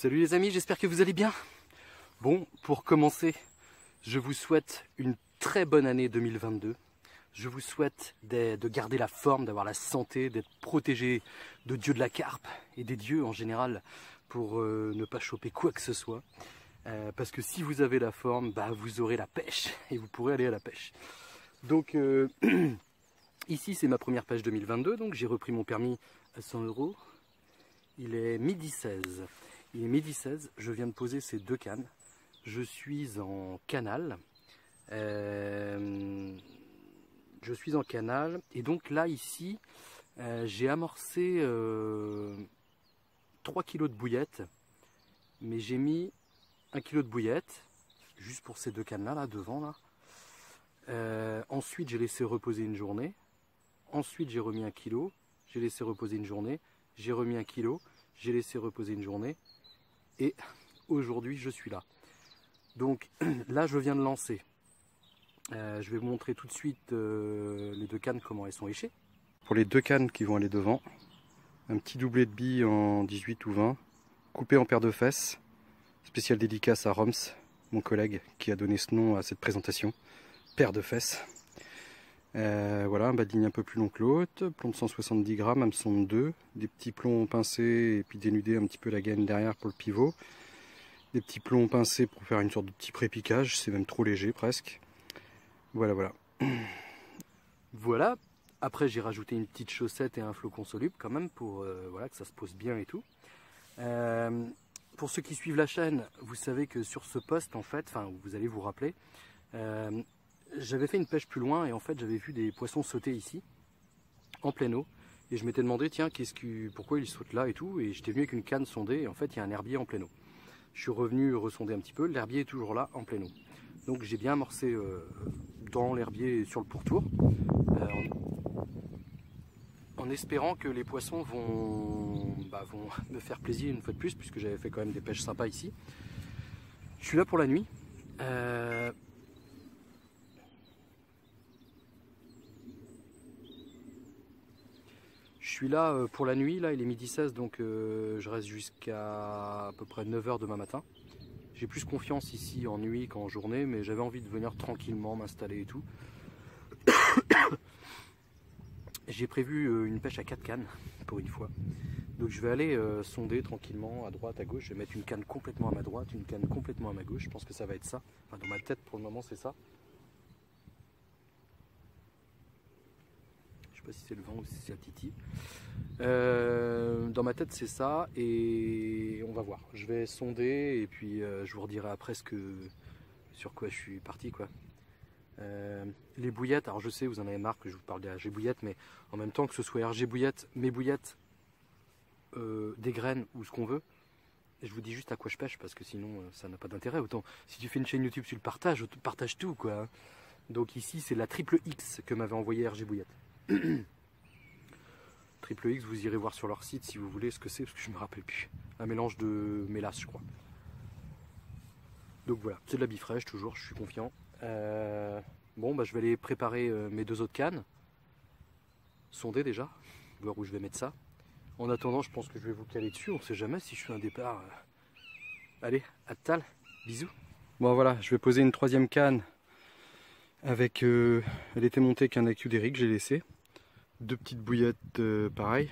Salut les amis, j'espère que vous allez bien. Bon, pour commencer, je vous souhaite une très bonne année 2022. Je vous souhaite de garder la forme, d'avoir la santé, d'être protégé de Dieu de la carpe et des dieux en général pour ne pas choper quoi que ce soit. Parce que si vous avez la forme, bah, vous aurez la pêche et vous pourrez aller à la pêche. Donc ici c'est ma première pêche 2022, donc j'ai repris mon permis à 100 €. Il est midi 16. Il est midi 16, je viens de poser ces deux cannes. Je suis en canal. Et donc là ici j'ai amorcé 3 kg de bouillettes, mais j'ai mis 1 kg de bouillettes juste pour ces deux cannes là devant là. Ensuite j'ai laissé reposer une journée, ensuite j'ai remis 1 kg, j'ai laissé reposer une journée, j'ai remis 1 kg, j'ai laissé reposer une journée et aujourd'hui je suis là. Donc là je viens de lancer. Je vais vous montrer tout de suite les deux cannes, comment elles sont échées. Pour les deux cannes qui vont aller devant, un petit doublé de billes en 18 ou 20, coupé en paire de fesses, spécial dédicace à Roms, mon collègue qui a donné ce nom à cette présentation, paire de fesses. Voilà, un bas de ligne un peu plus long que l'autre, plomb de 170 grammes, hameçon de 2, des petits plombs pincés et puis dénuder un petit peu la gaine derrière pour le pivot, des petits plombs pincés pour faire une sorte de petit pré-piquage, c'est même trop léger presque. Voilà. Voilà, après j'ai rajouté une petite chaussette et un flocon soluble quand même pour voilà, que ça se pose bien et tout. Pour ceux qui suivent la chaîne, vous savez que sur ce poste en fait, enfin vous allez vous rappeler, j'avais fait une pêche plus loin et en fait j'avais vu des poissons sauter ici, en pleine eau. Et je m'étais demandé, tiens, pourquoi ils sautent là et tout. Et j'étais venu avec une canne sondée et en fait il y a un herbier en pleine eau. Je suis revenu ressonder un petit peu, l'herbier est toujours là, en pleine eau. Donc j'ai bien amorcé dans l'herbier sur le pourtour, en espérant que les poissons vont me faire plaisir une fois de plus, puisque j'avais fait quand même des pêches sympas ici. Je suis là pour la nuit. Je suis là pour la nuit, là il est midi 16, donc je reste jusqu'à peu près 9 h demain matin. J'ai plus confiance ici en nuit qu'en journée, mais j'avais envie de venir tranquillement m'installer et tout. J'ai prévu une pêche à 4 cannes, pour une fois. Donc je vais aller sonder tranquillement à droite, à gauche. Je vais mettre une canne complètement à ma droite, une canne complètement à ma gauche. Je pense que ça va être ça. Enfin, dans ma tête, pour le moment, c'est ça. Je sais pas si c'est le vent ou si c'est la titi. Dans ma tête c'est ça et on va voir. Je vais sonder et puis je vous redirai après sur quoi je suis parti quoi. Les bouillettes, alors je sais vous en avez marre que je vous parle des RG bouillettes, mais en même temps que ce soit RG bouillettes, mes bouillettes, des graines ou ce qu'on veut, et je vous dis juste à quoi je pêche parce que sinon ça n'a pas d'intérêt. Autant si tu fais une chaîne YouTube tu le partages, partage tout quoi. Donc ici c'est la triple X que m'avait envoyé RG bouillettes. Triple X, vous irez voir sur leur site si vous voulez ce que c'est, parce que je me rappelle plus. Un mélange de mélasse, je crois. Donc voilà, c'est de la bifrèche, toujours, je suis confiant. Bon, bah, je vais aller préparer mes deux autres cannes. Sonder déjà, voir où je vais mettre ça. En attendant, je pense que je vais vous caler dessus, on sait jamais si je fais un départ. Allez, à tout à l'heure, bisous. Bon voilà, je vais poser une troisième canne avec... elle était montée avec un accu d'Eric, j'ai laissé. Deux petites bouillettes pareil,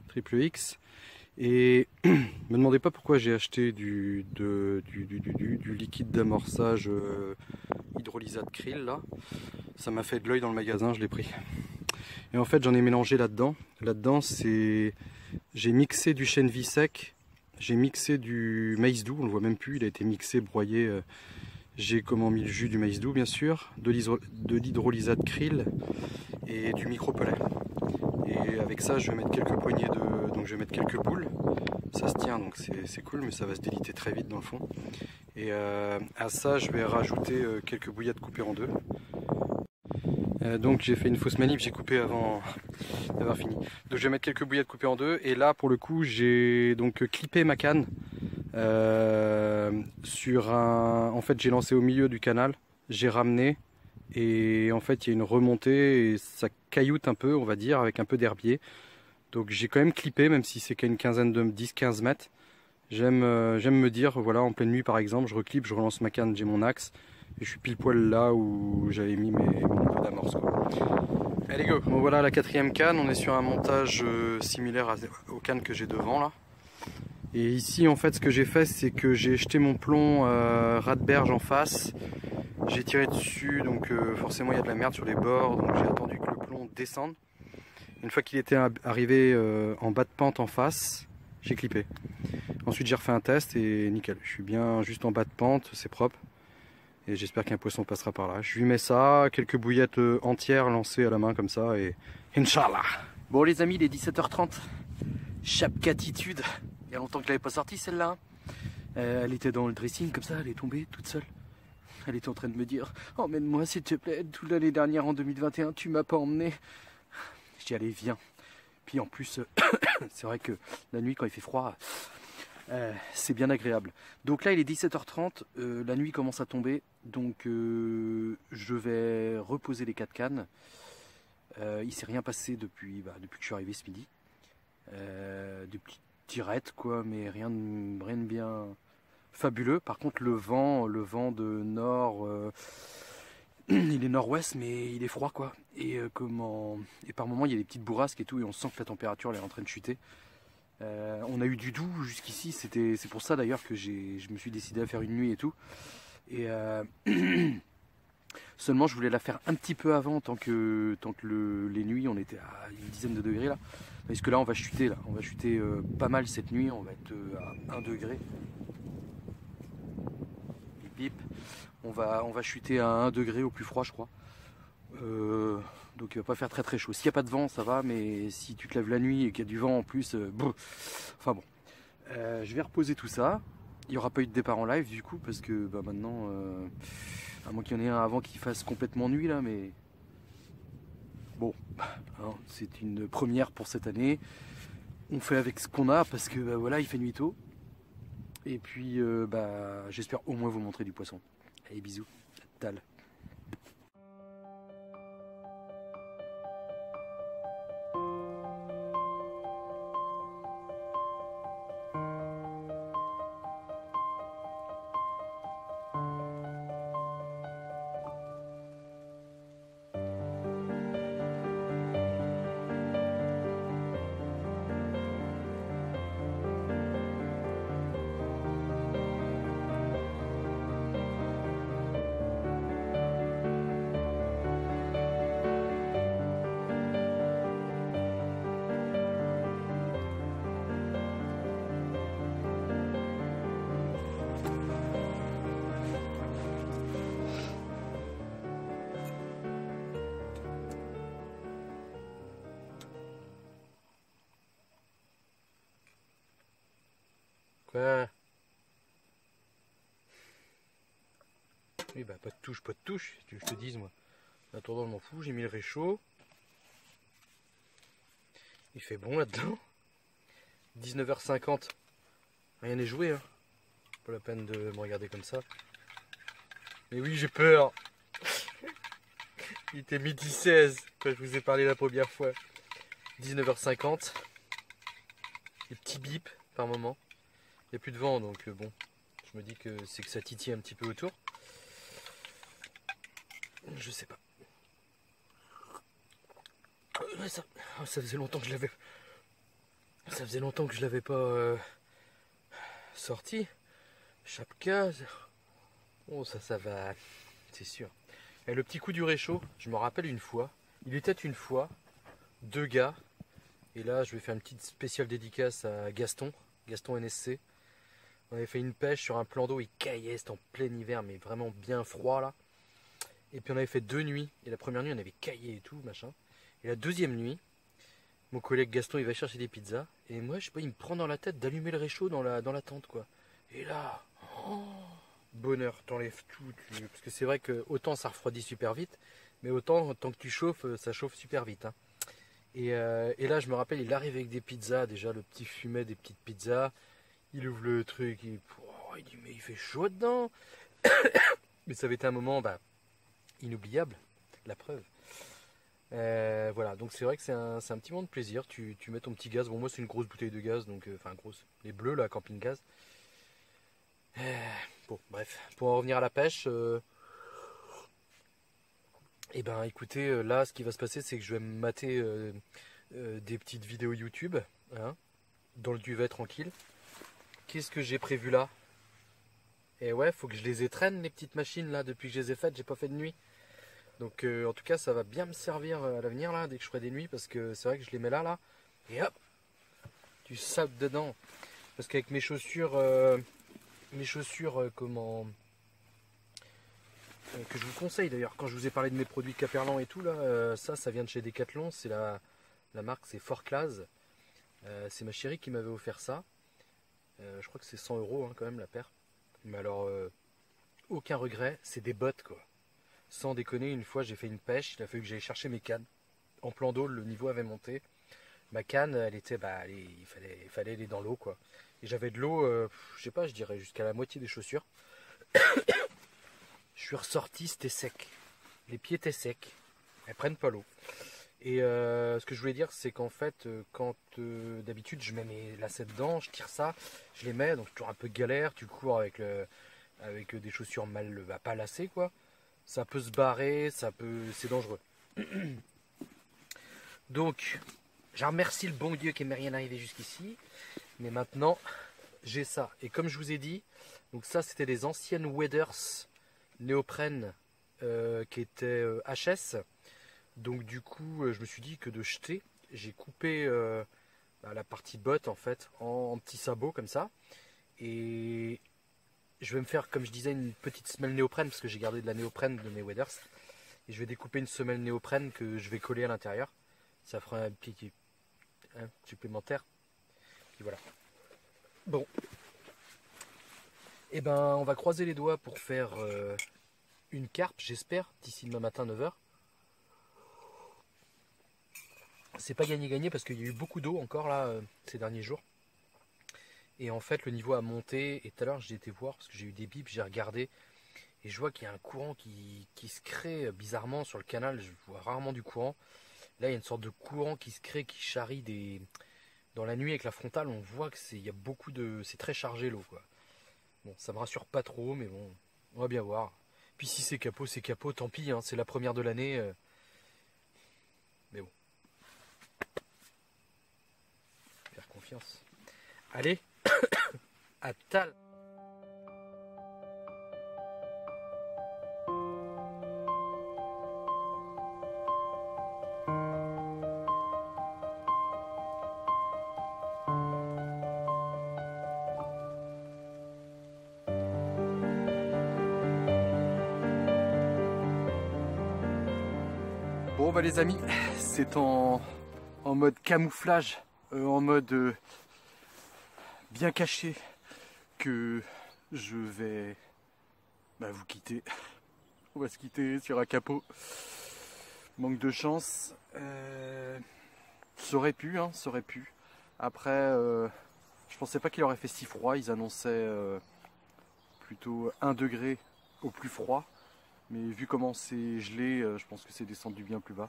triple X. Et me demandez pas pourquoi j'ai acheté du liquide d'amorçage hydrolysate krill là. Ça m'a fait de l'œil dans le magasin, je l'ai pris. Et en fait j'en ai mélangé là-dedans. Là-dedans j'ai mixé du chènevis sec, j'ai mixé du maïs doux, on le voit même plus, il a été mixé, broyé. J'ai mis le jus du maïs doux bien sûr, de l'hydrolysate krill et du micro-pellet. Et avec ça je vais mettre quelques poignées donc je vais mettre quelques boules. Ça se tient donc c'est cool, mais ça va se déliter très vite dans le fond. Et à ça je vais rajouter quelques bouillettes coupées en deux. Donc j'ai fait une fausse manip, j'ai coupé avant d'avoir fini. Donc je vais mettre quelques bouillettes coupées en deux. Et là pour le coup j'ai donc clippé ma canne. En fait j'ai lancé au milieu du canal, j'ai ramené et en fait il y a une remontée et ça cailloute un peu on va dire avec un peu d'herbier. Donc j'ai quand même clippé même si c'est qu'à une quinzaine de 10-15 mètres. J'aime me dire, voilà, en pleine nuit par exemple, je reclipe, je relance ma canne, j'ai mon axe, et je suis pile poil là où j'avais mis mon niveau d'amorce, quoi. Allez go. Bon voilà la 4e canne, on est sur un montage similaire aux cannes que j'ai devant là. Et ici en fait ce que j'ai fait c'est que j'ai jeté mon plomb ras-de-berge en face. J'ai tiré dessus donc forcément il y a de la merde sur les bords, donc j'ai attendu que le plomb descende. Une fois qu'il était arrivé en bas de pente en face, j'ai clippé. Ensuite j'ai refait un test et nickel, je suis bien juste en bas de pente, c'est propre. Et j'espère qu'un poisson passera par là. Je lui mets ça, quelques bouillettes entières lancées à la main comme ça et Inch'Allah. Bon les amis, il est 17h30. Chapcatitude. Il y a longtemps que je l'avais pas sortie celle-là. Elle était dans le dressing comme ça, elle est tombée toute seule. Elle était en train de me dire « Emmène-moi s'il te plaît, toute l'année dernière en 2021, tu m'as pas emmené. » Je dis « Allez, viens. » Puis en plus, c'est vrai que la nuit quand il fait froid, c'est bien agréable. Donc là il est 17h30, la nuit commence à tomber, donc je vais reposer les 4 cannes. Il s'est rien passé depuis que je suis arrivé ce midi. Des petites tirettes quoi, mais rien de bien fabuleux. Par contre le vent de nord, il est nord-ouest mais il est froid quoi. Et par moments il y a des petites bourrasques et tout, et on sent que la température elle est en train de chuter. On a eu du doux jusqu'ici, c'est pour ça d'ailleurs que je me suis décidé à faire une nuit et tout. Et seulement je voulais la faire un petit peu avant, tant que les nuits on était à une dizaine de degrés là. Parce que là on va chuter pas mal cette nuit, on va être à 1 degré. Bip bip. On va chuter à 1 degré au plus froid je crois. Donc il va pas faire très chaud. S'il n'y a pas de vent ça va, mais si tu te lèves la nuit et qu'il y a du vent en plus, enfin bon. Je vais reposer tout ça. Il n'y aura pas eu de départ en live du coup parce que maintenant, à moins qu'il y en ait un avant qui fasse complètement nuit là, mais bon, hein, c'est une première pour cette année. On fait avec ce qu'on a parce que voilà, il fait nuit tôt. Et puis j'espère au moins vous montrer du poisson. Allez bisous, Tal. Quoi? Oui pas de touche, tu veux que je te dise moi. La tournure je m'en fous, j'ai mis le réchaud. Il fait bon là-dedans. 19h50. Rien n'est joué hein. Pas la peine de me regarder comme ça. Mais oui j'ai peur. Il était midi 16 quand je vous ai parlé la première fois. 19h50. Des petits bips par moment. Il n'y a plus de vent donc bon. Je me dis que c'est que ça titille un petit peu autour. Je sais pas. Ça faisait longtemps que je l'avais. Ça faisait longtemps que je l'avais pas sorti. Chapka. Oh ça va. C'est sûr. Et le petit coup du réchaud, je me rappelle une fois. Il était une fois 2 gars. Et là je vais faire une petite spéciale dédicace à Gaston NSC. On avait fait une pêche sur un plan d'eau, il caillait, c'était en plein hiver, mais vraiment bien froid là. Et puis on avait fait 2 nuits, et la première nuit on avait caillé et tout, machin. Et la deuxième nuit, mon collègue Gaston il va chercher des pizzas, et moi je sais pas, il me prend dans la tête d'allumer le réchaud dans la tente quoi. Et là, bonheur, t'enlèves tout, parce que c'est vrai que autant ça refroidit super vite, mais autant tant que tu chauffes, ça chauffe super vite. Hein. Et là je me rappelle, il arrive avec des pizzas, déjà le petit fumet des petites pizzas. Il ouvre le truc, il dit mais il fait chaud dedans. Mais ça avait été un moment inoubliable, la preuve. Voilà, donc c'est vrai que c'est un petit moment de plaisir. Tu mets ton petit gaz. Bon, moi c'est une grosse bouteille de gaz, donc enfin grosse. Les bleus là, camping gaz. Bon, bref, pour en revenir à la pêche, et ben écoutez, là ce qui va se passer, c'est que je vais me mater des petites vidéos YouTube, hein, dans le duvet tranquille. Qu'est-ce que j'ai prévu là? Et ouais, faut que je les étraîne les petites machines là depuis que je les ai faites, j'ai pas fait de nuit. Donc en tout cas ça va bien me servir à l'avenir là dès que je ferai des nuits parce que c'est vrai que je les mets là et hop, tu sautes dedans. Parce qu'avec mes chaussures comment que je vous conseille d'ailleurs quand je vous ai parlé de mes produits Caperlan et tout là, ça vient de chez Decathlon, c'est la marque c'est Fort Class. C'est ma chérie qui m'avait offert ça. Je crois que c'est 100 € hein, quand même la paire. Mais alors aucun regret, c'est des bottes quoi. Sans déconner, une fois j'ai fait une pêche, il a fallu que j'aille chercher mes cannes. En plan d'eau, le niveau avait monté. Ma canne, elle était, il fallait aller dans l'eau quoi. Et j'avais de l'eau, je sais pas, je dirais jusqu'à la moitié des chaussures. Je suis ressorti, c'était sec. Les pieds étaient secs. Elles prennent pas l'eau. Et ce que je voulais dire, c'est qu'en fait, quand d'habitude je mets mes lacets dedans, je tire ça, je les mets, donc toujours un peu galère, tu cours avec des chaussures mal, pas lacées quoi. Ça peut se barrer, c'est dangereux. Donc, je remercie le bon Dieu qui m'est rien arrivé jusqu'ici. Mais maintenant, j'ai ça. Et comme je vous ai dit, donc ça c'était les anciennes Waders néoprène qui étaient HS. Donc du coup, je me suis dit que de jeter, j'ai coupé la partie botte en fait en petits sabots comme ça. Et je vais me faire, comme je disais, une petite semelle néoprène parce que j'ai gardé de la néoprène de mes waders. Et je vais découper une semelle néoprène que je vais coller à l'intérieur. Ça fera un petit supplémentaire. Et voilà. Bon. Et ben, on va croiser les doigts pour faire une carpe, j'espère, d'ici demain matin 9 h. C'est pas gagné parce qu'il y a eu beaucoup d'eau encore là ces derniers jours. Et en fait, le niveau a monté. Et tout à l'heure, j'ai été voir parce que j'ai eu des bips, j'ai regardé. Et je vois qu'il y a un courant qui se crée bizarrement sur le canal. Je vois rarement du courant. Là, il y a une sorte de courant qui se crée, qui charrie des. Dans la nuit avec la frontale, on voit que il y a beaucoup de. C'est très chargé l'eau, quoi. Bon, ça me rassure pas trop, mais bon, on va bien voir. Puis si c'est capot, tant pis, hein, c'est la première de l'année. Mais bon. Faire confiance. Allez, à tal. Bon bah les amis, c'est en mode camouflage, en mode bien caché que je vais vous quitter. On va se quitter sur un capot. Manque de chance. Ça aurait pu, hein, ça aurait pu. Après, je pensais pas qu'il aurait fait si froid. Ils annonçaient plutôt 1 degré au plus froid. Mais vu comment c'est gelé, je pense que c'est descendu bien plus bas.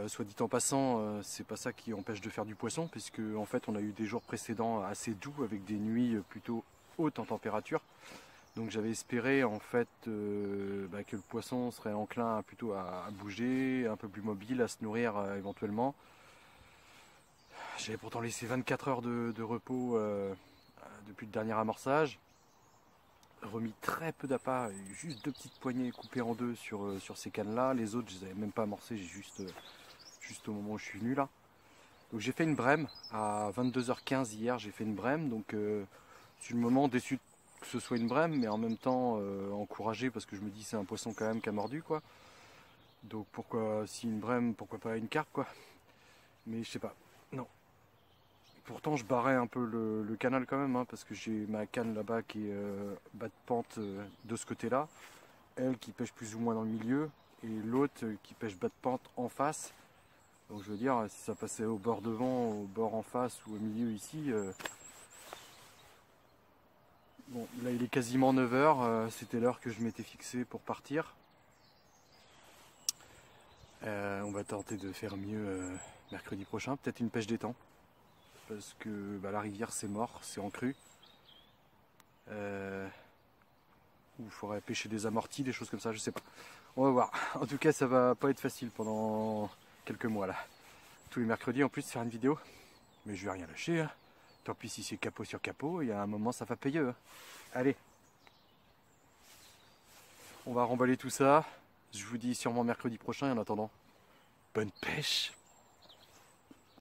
Soit dit en passant, c'est pas ça qui empêche de faire du poisson, puisque en fait on a eu des jours précédents assez doux avec des nuits plutôt hautes en température. Donc j'avais espéré en fait que le poisson serait enclin plutôt à bouger, un peu plus mobile, à se nourrir éventuellement. J'avais pourtant laissé 24 heures de repos depuis le dernier amorçage. Remis très peu d'appât, juste 2 petites poignées coupées en 2 sur ces cannes là. Les autres je les avais même pas amorcées, j'ai juste au moment où je suis venu là. Donc j'ai fait une brème à 22 h 15 hier, j'ai fait une brème. Donc sur le moment déçu que ce soit une brème, mais en même temps encouragé parce que je me dis c'est un poisson quand même qui a mordu quoi. Donc pourquoi si une brème, pourquoi pas une carpe quoi. Mais je sais pas, non. Pourtant je barrais un peu le canal quand même, hein, parce que j'ai ma canne là-bas qui est bas de pente de ce côté-là. Elle qui pêche plus ou moins dans le milieu, et l'autre qui pêche bas de pente en face. Donc je veux dire, si ça passait au bord devant, au bord en face ou au milieu ici. Bon, là il est quasiment 9 h, c'était l'heure que je m'étais fixé pour partir. On va tenter de faire mieux mercredi prochain, peut-être une pêche d'étang. Parce que bah, la rivière c'est mort, c'est en crue. Ou il faudrait pêcher des amortis, des choses comme ça, je sais pas. On va voir. En tout cas, ça va pas être facile pendant quelques mois là. Tous les mercredis en plus faire une vidéo. Mais je vais rien lâcher. Hein. Tant pis si c'est capot sur capot, il y a un moment ça va payer. Hein. Allez. On va remballer tout ça. Je vous dis sûrement mercredi prochain et en attendant, bonne pêche!